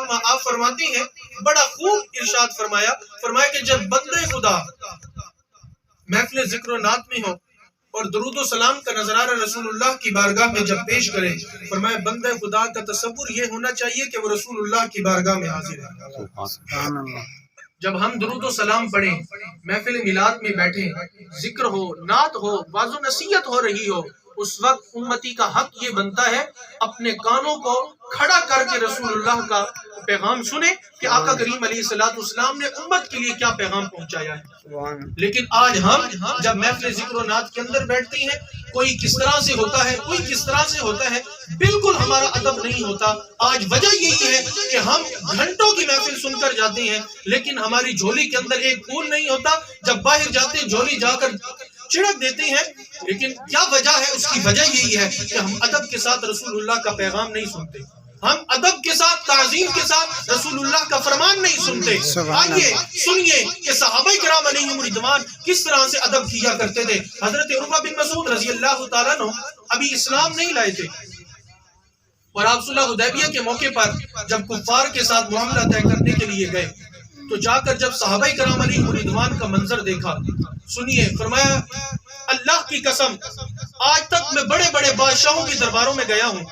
رحمہ آپ فرماتی ہیں بڑا خوب ارشاد فرمایا کہ جب بندے خدا محفل ذکر و نعت میں ہو اور درود و سلام کا نظرانہ رسول اللہ کی بارگاہ میں جب پیش کرے، فرمایا بندہ خدا کا تصور یہ ہونا چاہیے کہ وہ رسول اللہ کی بارگاہ میں حاضر ہے۔ جب ہم درود و سلام پڑھیں، محفل میلاد میں بیٹھیں، ذکر ہو، نعت ہو، واعظ و نصیحت ہو رہی ہو، اس وقت امتی کا حق یہ بنتا ہے اپنے کانوں کو کھڑا کر کے رسول اللہ کا پیغام سنیں کہ آقا کریم علیہ السلام نے امت کے لیے کیا پیغام پہنچایا ہے۔ لیکن آج ہم جب محفل ذکر و نعت کے اندر بیٹھتے ہیں، کوئی کس طرح سے ہوتا ہے، کوئی کس طرح سے ہوتا ہے، بالکل ہمارا ادب نہیں ہوتا۔ آج وجہ یہی ہے کہ ہم گھنٹوں کی محفل سن کر جاتے ہیں لیکن ہماری جھولی کے اندر ایک پھول نہیں ہوتا، جب باہر جاتے ہیں جھولی جا کر چھڑک دیتے ہیں۔ لیکن کیا وجہ ہے؟ اس کی وجہ یہی ہے کہ ہم ادب کے ساتھ رسول اللہ کا پیغام نہیں سنتے، ہم ادب کے ساتھ، تعظیم کے ساتھ رسول اللہ کا فرمان نہیں سنتے۔ آئیے سنیے کہ صحابہ کرام علیہم رضوان کس طرح سے ادب کیا کرتے تھے۔ حضرت عروہ بن مسعود رضی اللہ تعالیٰ عنہ ابھی اسلام نہیں لائے تھے اور آپ صلح حدیبیہ کے موقع پر جب کفار کے ساتھ معاملہ طے کرنے کے لیے گئے تو جا کر جب صحابہ کرام علیہم رضوان کا منظر دیکھا، سنیے، فرمایا اللہ کی قسم آج تک میں بڑے بڑے بادشاہوں کے درباروں میں گیا ہوں،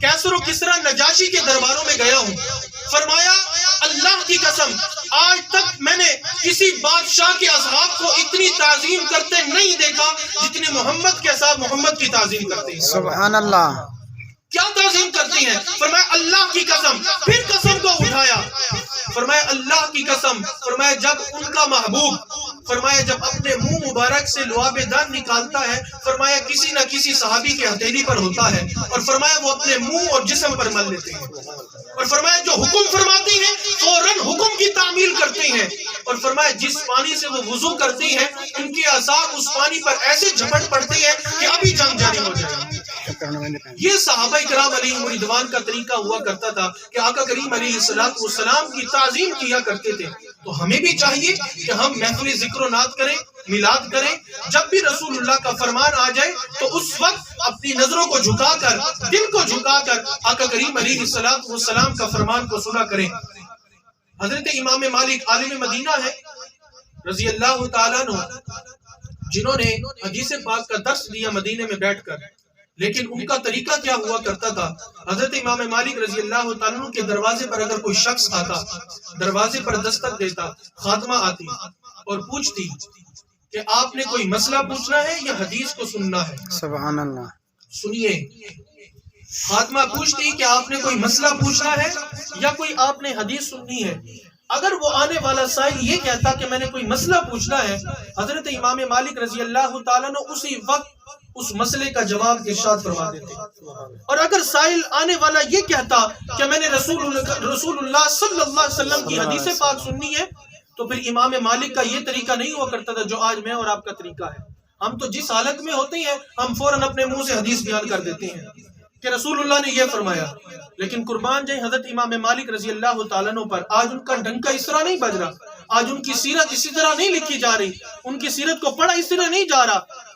کیسر و کسرا نجاشی کے درباروں میں گیا ہوں، فرمایا اللہ کی قسم آج تک میں نے کسی بادشاہ کے اصحاب کو اتنی تعظیم کرتے نہیں دیکھا جتنے محمد کے اصحاب محمد کی تعظیم کرتے ہیں۔ سبحان اللہ۔ کیا تعظیم کرتی ہیں؟ فرمایا اللہ کی قسم، پھر قسم کو اٹھایا، فرمایا اللہ کی قسم، فرمایا جب ان کا محبوب، فرمایا جب اپنے منہ مبارک سے لعاب دان نکالتا ہے، فرمایا کسی نہ کسی صحابی کے ہتھیلی پر ہوتا ہے اور فرمایا وہ اپنے منہ اور جسم پر مل لیتے ہیں اور فرمایا جو حکم فرماتی ہیں فوراً حکم کی تعمیل کرتے ہیں اور فرمایا جس پانی سے وہ وضو کرتے ہیں ان کے اعصاب اس پانی پر ایسے جھپٹ پڑتے ہیں کہ ابھی جنگ جاری ہو جائے۔ یہ صحابہ کرام علیہم رضوان کا طریقہ ہوا کرتا تھا کہ آقا کریم علیہ السلام کی تعظیم کیا کرتے تھے۔ تو ہمیں بھی چاہیے کہ ہم محفل ذکر و نعت کریں، میلاد کریں، جب بھی رسول اللہ کا فرمان آ جائے تو اس وقت اپنی نظروں کو جھکا کر، دل کو جھکا کر آقا کریم علیہ السلام کا فرمان کو سنا کریں۔ حضرت امام مالک عالم مدینہ ہے رضی اللہ تعالیٰ عنہ، جنہوں نے حدیث پاک کا درس دیا مدینے میں بیٹھ کر، لیکن ان کا طریقہ کیا ہوا کرتا تھا؟ حضرت امام مالک رضی اللہ تعالیٰ عنہ کے دروازے پر اگر کوئی شخص آتا، دروازے پر دستک دیتا، خاتمہ آتی اور پوچھتی کہ آپ نے کوئی مسئلہ پوچھنا ہے یا حدیث کو سننا ہے؟ سبحان اللہ۔ سنیے، خاتمہ پوچھتی کہ آپ نے کوئی مسئلہ پوچھنا ہے یا کوئی آپ نے حدیث سننی ہے؟ اگر وہ آنے والا سائل یہ کہتا کہ میں نے کوئی مسئلہ پوچھنا ہے، حضرت امام مالک رضی اللہ تعالیٰ عنہ اسی وقت اس مسئلے کا جواب ارشاد فرما دیتے۔ اور اگر سائل آنے والا یہ کہتا کہ میں نے رسول اللہ صلی اللہ علیہ وسلم کی حدیث پاک سننی ہے، تو پھر امام مالک کا یہ طریقہ نہیں ہوا کرتا تھا جو آج میں اور آپ کا طریقہ ہے۔ ہم تو جس حالت میں ہوتے ہیں ہم فوراً اپنے منہ سے حدیث بیان کر دیتے ہیں کہ رسول اللہ نے یہ فرمایا، لیکن قربان جائیں حضرت امام مالک رضی اللہ تعالیٰ عنہ پر آج ان کا ڈنکا اس طرح نہیں بج رہا، آج ان کی سیرت اسی طرح نہیں لکھی جا رہی، ان کی سیرت کو پڑھا اس طرح نہیں جا رہا۔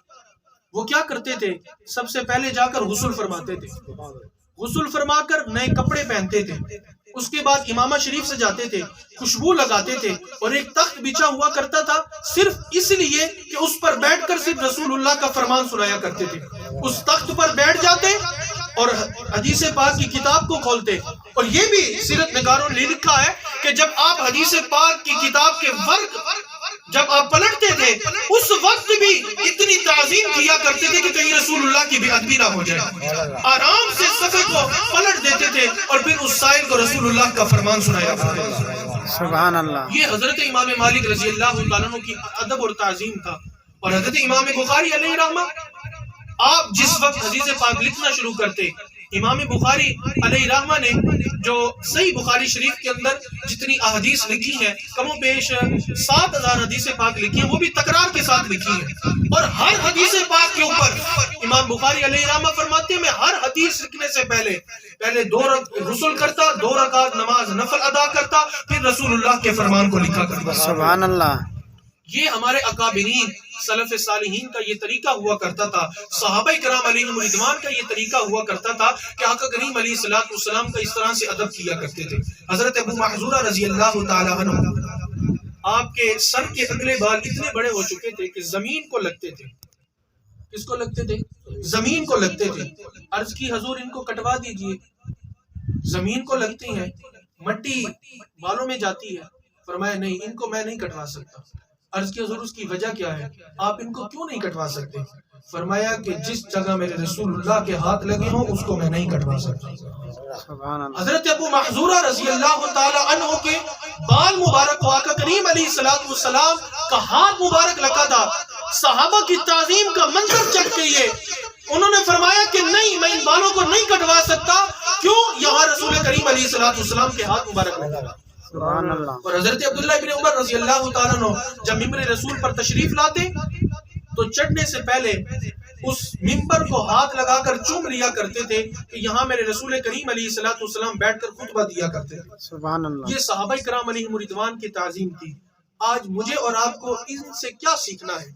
وہ کیا کرتے تھے؟ سب سے پہلے جا کر غسل فرماتے تھے، غسل فرما کر نئے کپڑے پہنتے تھے، اس کے بعد امامہ شریف سے جاتے تھے، خوشبو لگاتے تھے اور ایک تخت بچھا ہوا کرتا تھا صرف اس لیے کہ اس پر بیٹھ کر صرف رسول اللہ کا فرمان سنایا کرتے تھے۔ اس تخت پر بیٹھ جاتے اور حدیث پاک کی کتاب کو کھولتے، اور یہ بھی سیرت نگاروں نے لکھا ہے کہ جب آپ حدیث پاک کی کتاب کے ورق جب آپ پلٹتے تھے اس وقت بھی اتنی تعظیم کیا کرتے تھے کہ کہیں رسول اللہ کی بے ادبی نہ ہو جائے، آرام سے صفحے کو پلٹ دیتے تھے اور پھر اس سائل کو رسول اللہ کا فرمان سنایا کرتے تھے۔ سبحان اللہ۔ یہ حضرت امام مالک رضی اللہ تعالیٰ عنہ کی ادب اور تعظیم تھا۔ اور حضرت امام بخاری علیہ رحمہ، آپ جس وقت حدیث پاک لکھنا شروع کرتے، امام بخاری علیہ رحمہ نے جو صحیح بخاری شریف کے اندر جتنی احادیث لکھی ہیں، کم و بیش 7000 حدیث پاک لکھی ہیں، وہ بھی تکرار کے ساتھ لکھی ہیں، اور ہر حدیث پاک کے اوپر امام بخاری علیہ رحمہ فرماتے ہیں میں ہر حدیث لکھنے سے پہلے 2 غسل کرتا، 2 رکعت نماز نفل ادا کرتا، پھر رسول اللہ کے فرمان کو لکھا کرتا۔ سبحان اللہ۔ یہ ہمارے اکابرین سلف صالحین کا یہ طریقہ ہوا کرتا تھا، صحابہ کرام علیہم رضوان کا یہ طریقہ ہوا کرتا تھا کہ آقا کریم علیہ الصلوۃ والسلام کا اس طرح سے ادب کیا کرتے تھے۔ حضرت ابو محذورہ رضی اللہ تعالی عنہ، آپ کے سر کے اگلے بال اتنے بڑے ہو چکے تھے کہ زمین کو لگتے تھے۔ کس کو لگتے تھے؟ زمین کو لگتے تھے۔ عرض کی حضور ان کو کٹوا دیجئے، زمین کو لگتی ہیں، مٹی بالوں میں جاتی ہے۔ فرمایا نہیں، ان کو میں نہیں کٹوا سکتا۔ عرض کی حضور اس کی وجہ کیا ہے؟ آپ ان کو کیوں نہیں کٹوا سکتے؟ فرمایا کہ جس جگہ میرے رسول اللہ کے ہاتھ لگے ہوں اس کو میں نہیں کٹوا سکتا۔ سبحان اللہ۔ حضرت ابو محذورہ رضی اللہ تعالی عنہ کے بال مبارک کو آقا کریم علیہ الصلوۃ والسلام کا ہاتھ مبارک لگا تھا۔ صحابہ کی تعظیم کا منظر چکھ کے یہ انہوں نے فرمایا کہ نہیں، میں ان بالوں کو نہیں کٹوا سکتا۔ کیوں؟ یہاں رسول کریم علیہ الصلوۃ والسلام کے ہاتھ مبارک لگا تھا۔ سبحان اللہ۔ اور حضرت عبداللہ ابن عمر رضی اللہ تعالیٰ عنہ جب ممبر رسول پر تشریف لاتے تو چڑھنے سے پہلے اس ممبر کو ہاتھ لگا کر چوم لیا کرتے تھے کہ یہاں میرے رسول کریم علیہ الصلوۃ والسلام بیٹھ کر خطبہ دیا کرتے تھے۔ سبحان اللہ۔ یہ صحابہ کرام علیہم رضوان کی تعظیم تھی۔ آج مجھے اور آپ کو ان سے کیا سیکھنا ہے؟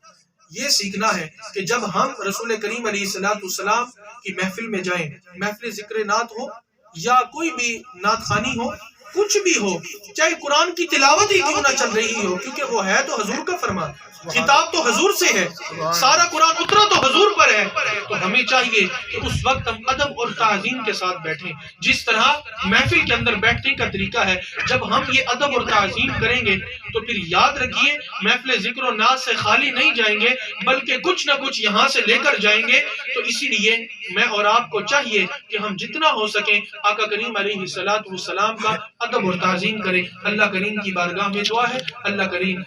یہ سیکھنا ہے کہ جب ہم رسول کریم علیہ الصلوۃ والسلام کی محفل میں جائیں، محفل ذکر نعت ہو یا کوئی بھی نعت خوانی ہو، کچھ بھی ہو، چاہے قرآن کی تلاوت ہی کیوں نہ چل رہی ہو، کیونکہ وہ ہے تو حضور کا فرمان، خطاب تو حضور سے ہے، سارا قرآن اترا تو حضور پر ہے، تو ہمیں چاہیے کہ اس وقت ہم ادب اور تعظیم کے ساتھ بیٹھیں۔ جس طرح محفل کے اندر بیٹھنے کا طریقہ ہے، جب ہم یہ ادب اور تعظیم کریں گے تو پھر یاد رکھیے محفل ذکر و نعت سے خالی نہیں جائیں گے، بلکہ کچھ نہ کچھ یہاں سے لے کر جائیں گے۔ تو اسی لیے میں اور آپ کو چاہیے کہ ہم جتنا ہو سکیں آقا کریم علیہ الصلوۃ والسلام کا ادب اور تعظیم کریں۔ اللہ کریم کی بارگاہ میں دعا ہے، اللہ کریم